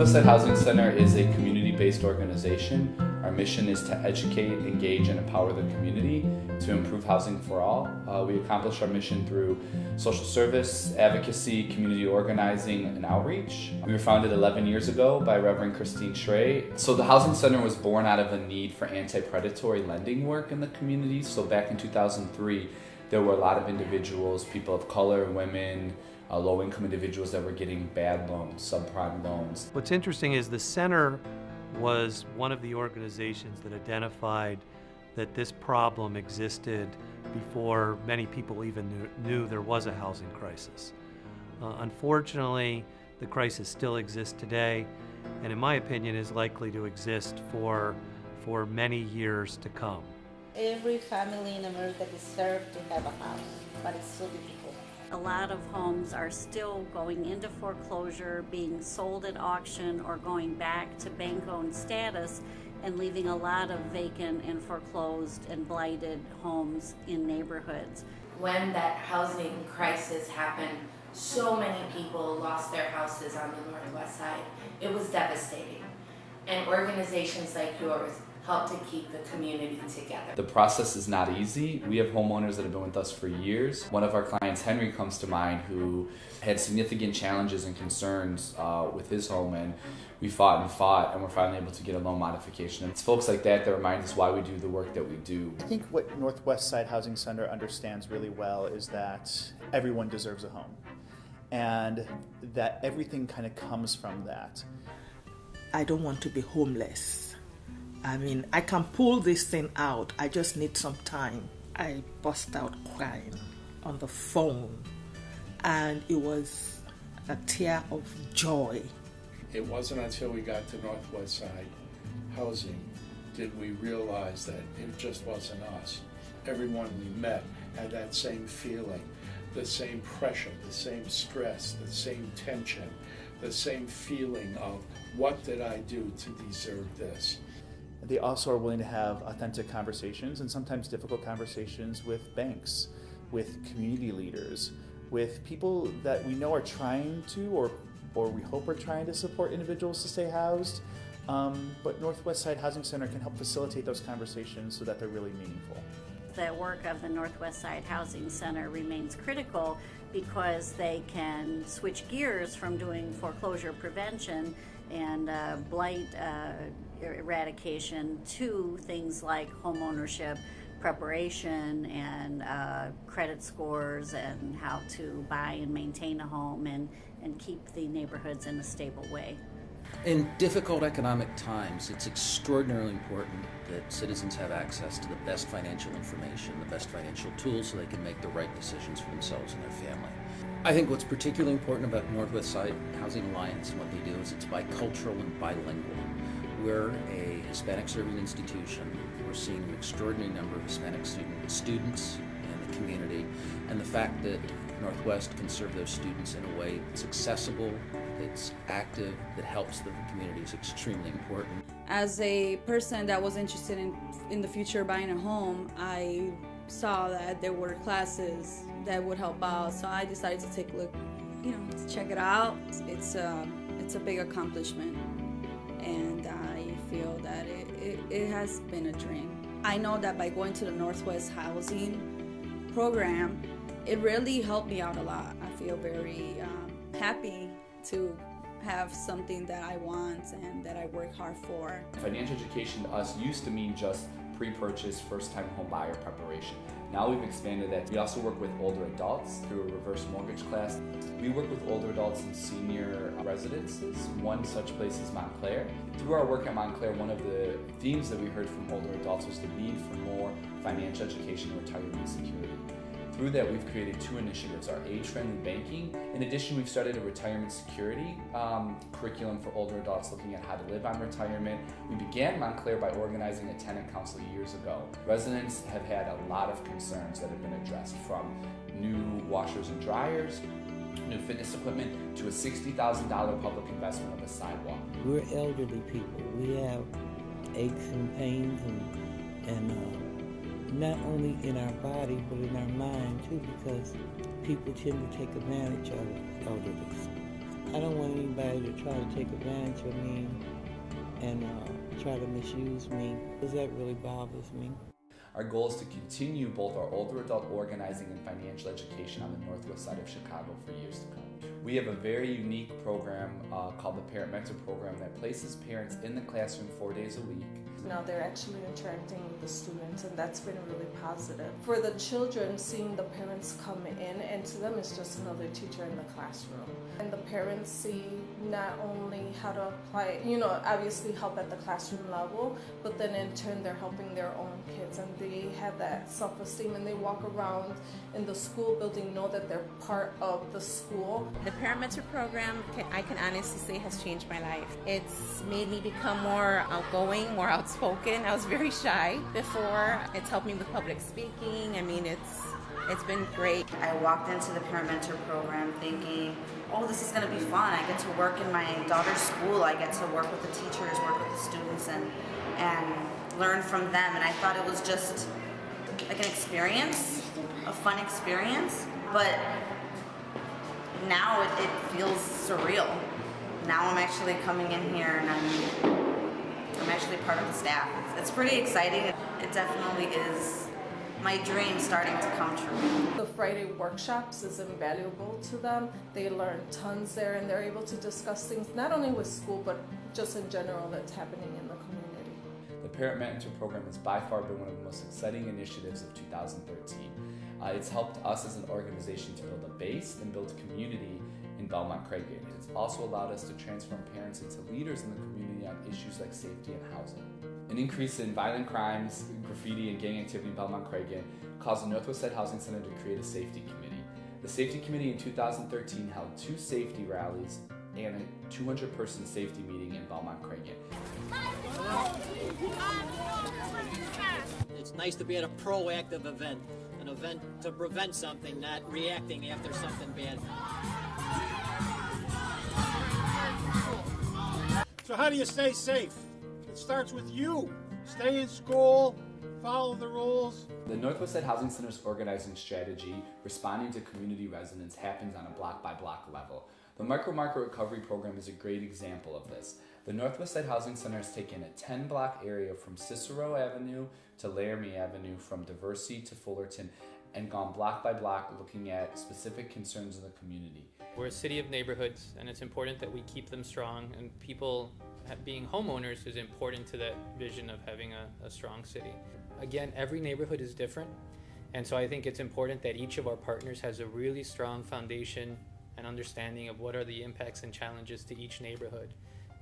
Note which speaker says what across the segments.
Speaker 1: Northwestside Housing Center is a community-based organization. Our mission is to educate, engage, and empower the community to improve housing for all. We accomplish our mission through social service, advocacy, community organizing, and outreach. We were founded 11 years ago by Reverend Christine Schrey. So the Housing Center was born out of a need for anti-predatory lending work in the community. So back in 2003, there were a lot of individuals, people of color, women, low-income individuals that were getting bad loans, subprime loans.
Speaker 2: What's interesting is the center was one of the organizations that identified that this problem existed before many people even knew there was a housing crisis. Unfortunately, the crisis still exists today, and in my opinion is likely to exist for many years to come.
Speaker 3: Every family in America deserves to have a house, but it's so difficult.
Speaker 4: A lot of homes are still going into foreclosure, being sold at auction, or going back to bank-owned status and leaving a lot of vacant and foreclosed and blighted homes in neighborhoods.
Speaker 5: When that housing crisis happened, so many people lost their houses on the Northwest side. It was devastating. And organizations like yours help to keep the community together.
Speaker 1: The process is not easy. We have homeowners that have been with us for years. One of our clients, Henry, comes to mind, who had significant challenges and concerns with his home, and we fought, and we're finally able to get a loan modification. And it's folks like that that remind us why we do the work that we do.
Speaker 6: I think what Northwestside Housing Center understands really well is that everyone deserves a home, and that everything kind of comes from that.
Speaker 7: I don't want to be homeless. I mean, I can pull this thing out. I just need some time. I burst out crying on the phone, and it was a tear of joy.
Speaker 8: It wasn't until we got to Northwestside Housing did we realize that it just wasn't us. Everyone we met had that same feeling, the same pressure, the same stress, the same tension, the same feeling of what did I do to deserve this?
Speaker 6: They also are willing to have authentic conversations, and sometimes difficult conversations, with banks, with community leaders, with people that we know are trying to, or we hope are trying to support individuals to stay housed. But Northwestside Housing Center can help facilitate those conversations so that they're really meaningful.
Speaker 4: The work of the Northwestside Housing Center remains critical because they can switch gears from doing foreclosure prevention and blight eradication to things like home ownership preparation and credit scores and how to buy and maintain a home and keep the neighborhoods in a stable way.
Speaker 9: In difficult economic times, it's extraordinarily important that citizens have access to the best financial information, the best financial tools, so they can make the right decisions for themselves and their family. I think what's particularly important about Northwestside Housing Alliance and what they do is it's bicultural and bilingual. We're a Hispanic serving institution. We're seeing an extraordinary number of Hispanic students in the community, and the fact that Northwest can serve those students in a way that's accessible, that's active, that helps the community is extremely important.
Speaker 10: As a person that was interested in the future buying a home, I saw that there were classes that would help out, so I decided to take a look, to check it out. It's a big accomplishment, and I feel that it has been a dream. I know that by going to the Northwest Housing program, it really helped me out a lot. I feel very happy to have something that I want and that I work hard for.
Speaker 1: Financial education to us used to mean just pre-purchase, first-time home buyer preparation. Now we've expanded that. We also work with older adults through a reverse mortgage class. We work with older adults in senior residences. One such place is Montclair. Through our work at Montclair, one of the themes that we heard from older adults was the need for more financial education and retirement security. Through that, we've created two initiatives, our age-friendly banking. In addition, we've started a retirement security curriculum for older adults looking at how to live on retirement. We began Montclair by organizing a tenant council years ago. Residents have had a lot of concerns that have been addressed, from new washers and dryers, new fitness equipment, to a $60,000 public investment of a sidewalk.
Speaker 11: We're elderly people. We have aches and pains and not only in our body, but in our mind too, because people tend to take advantage of elderly. I don't want anybody to try to take advantage of me and try to misuse me, because that really bothers me.
Speaker 1: Our goal is to continue both our older adult organizing and financial education on the northwest side of Chicago for years to come. We have a very unique program called the Parent Mentor Program that places parents in the classroom 4 days a week.
Speaker 12: Now they're actually interacting with the students, and that's been really positive. For the children, seeing the parents come in, and to them it's just another teacher in the classroom. And the parents see not only how to apply, obviously help at the classroom level, but then in turn they're helping their own kids, and they have that self-esteem, and they walk around in the school building, know that they're part of the school.
Speaker 13: The Parent Mentor Program, I can honestly say, has changed my life. It's made me become more outgoing, more outspoken. I was very shy before. It's helped me with public speaking. I mean, it's been great.
Speaker 14: I walked into the Parent Mentor Program thinking, oh, this is going to be fun. I get to work in my daughter's school. I get to work with the teachers, work with the students, and learn from them. And I thought it was just like an experience, a fun experience, but now it feels surreal. Now I'm actually coming in here and I'm actually part of the staff. It's pretty exciting. It definitely is my dream starting to come true.
Speaker 12: The Friday workshops is invaluable to them. They learn tons there, and they're able to discuss things not only with school, but just in general that's happening in the community.
Speaker 1: The Parent Mentor Program has by far been one of the most exciting initiatives of 2013. It's helped us as an organization to build a base and build community in Belmont-Craigien. It's also allowed us to transform parents into leaders in the community on issues like safety and housing. An increase in violent crimes, graffiti, and gang activity in Belmont-Craigien caused the Northwest Side Housing Center to create a safety committee. The safety committee in 2013 held 2 safety rallies and a 200-person safety meeting in Belmont-Craigien.
Speaker 15: It's nice to be at a proactive event, an event to prevent something, not reacting after something bad.
Speaker 16: So how do you stay safe? It starts with you. Stay in school, follow the rules.
Speaker 1: The Northwest Side Housing Center's organizing strategy, responding to community residents, happens on a block-by-block level. The Micro-Market Recovery Program is a great example of this. The Northwest Side Housing Center has taken a 10-block area from Cicero Avenue to Laramie Avenue, from Diversey to Fullerton, and gone block by block looking at specific concerns in the community.
Speaker 17: We're a city of neighborhoods, and it's important that we keep them strong, and people being homeowners is important to that vision of having a strong city. Again, every neighborhood is different, and so I think it's important that each of our partners has a really strong foundation and understanding of what are the impacts and challenges to each neighborhood.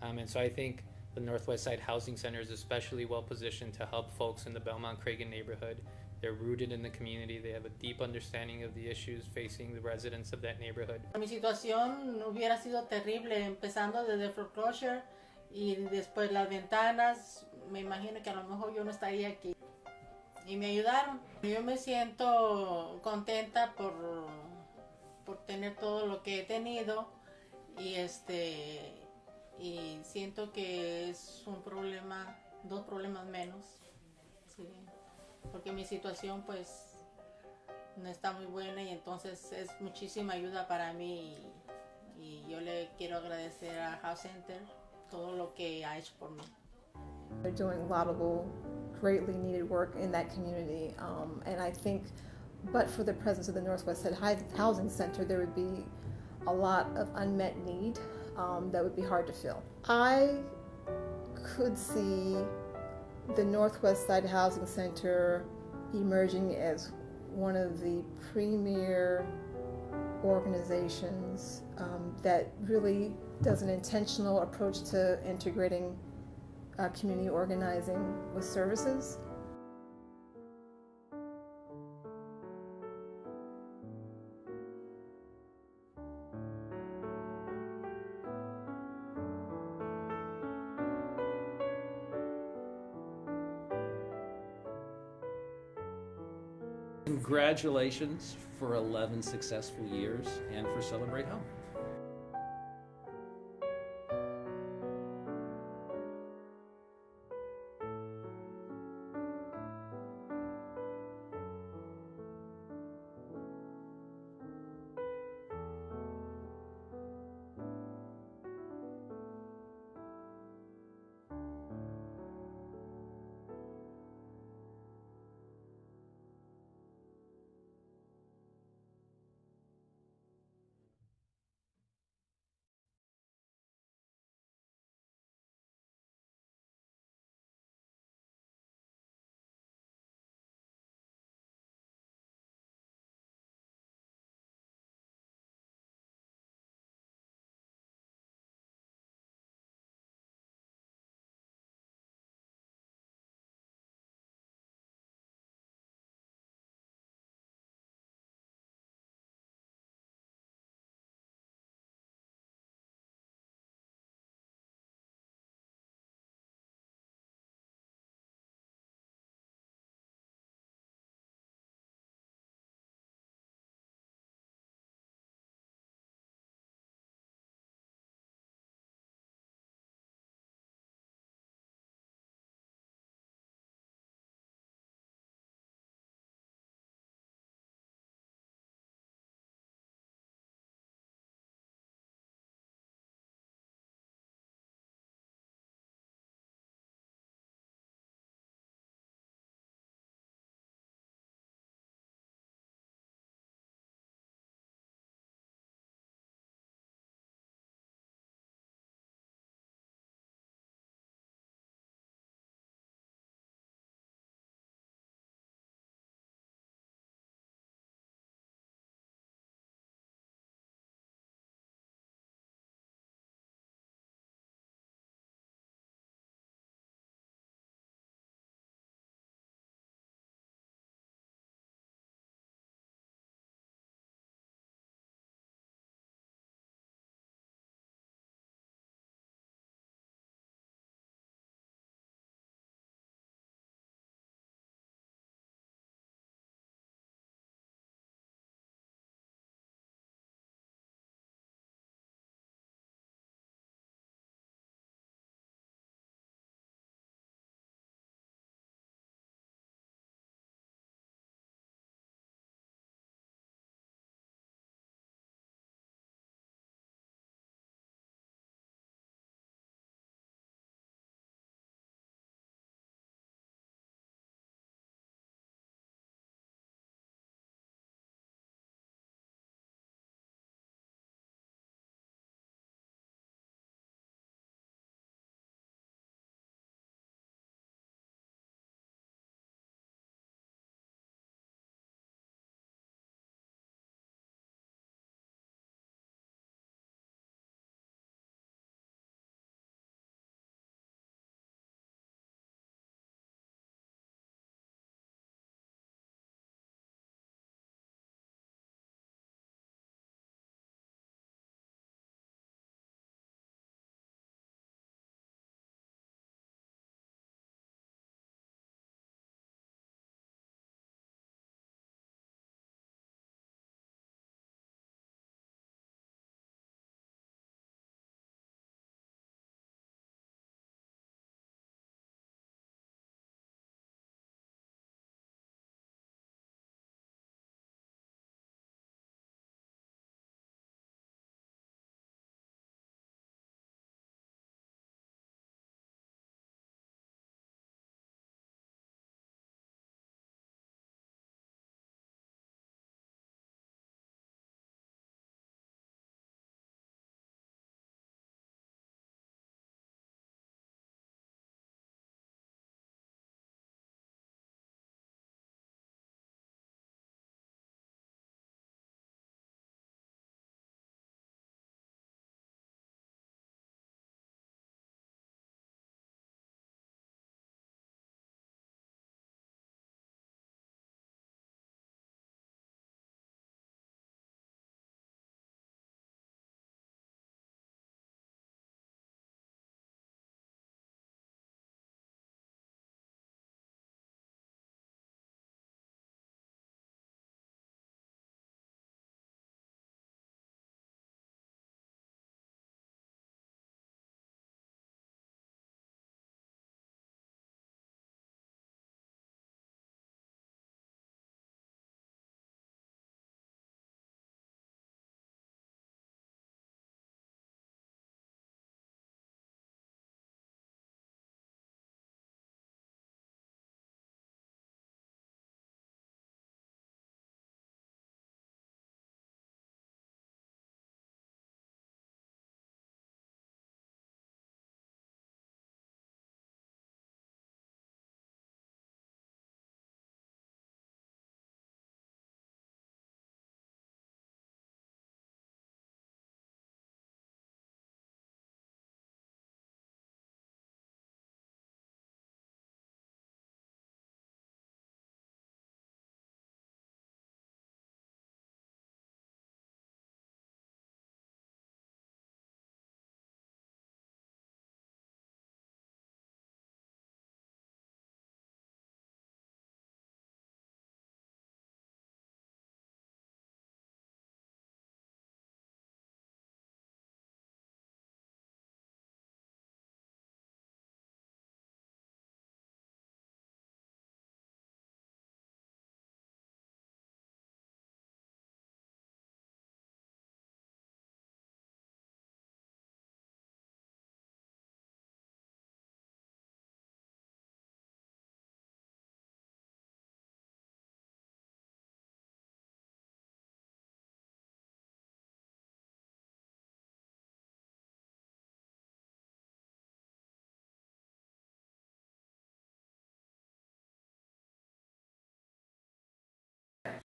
Speaker 17: And so I think the Northwest Side Housing Center is especially well positioned to help folks in the Belmont-Craigien neighborhood. They're rooted in the community. They have a deep understanding of the issues facing the residents of that neighborhood.
Speaker 18: Mi situación hubiera sido terrible, empezando desde foreclosure y después las ventanas. Me imagino que a lo mejor yo no estaría aquí. Y me ayudaron. Yo me siento contenta por tener todo lo que he tenido y y siento que es un problema, 2 problemas menos. Sí. Porque mi situación pues no está muy buena y entonces es muchísima ayuda para mí y yo le quiero agradecer a House Center todo lo que ha hecho por mí.
Speaker 19: They're doing laudable, greatly needed work in that community, and I think but for the presence of the Northwest Side Housing Center, there would be a lot of unmet need that would be hard to fill. I could see the Northwest Side Housing Center emerging as one of the premier organizations that really does an intentional approach to integrating community organizing with services.
Speaker 9: Congratulations for 11 successful years and for Celebrate Home.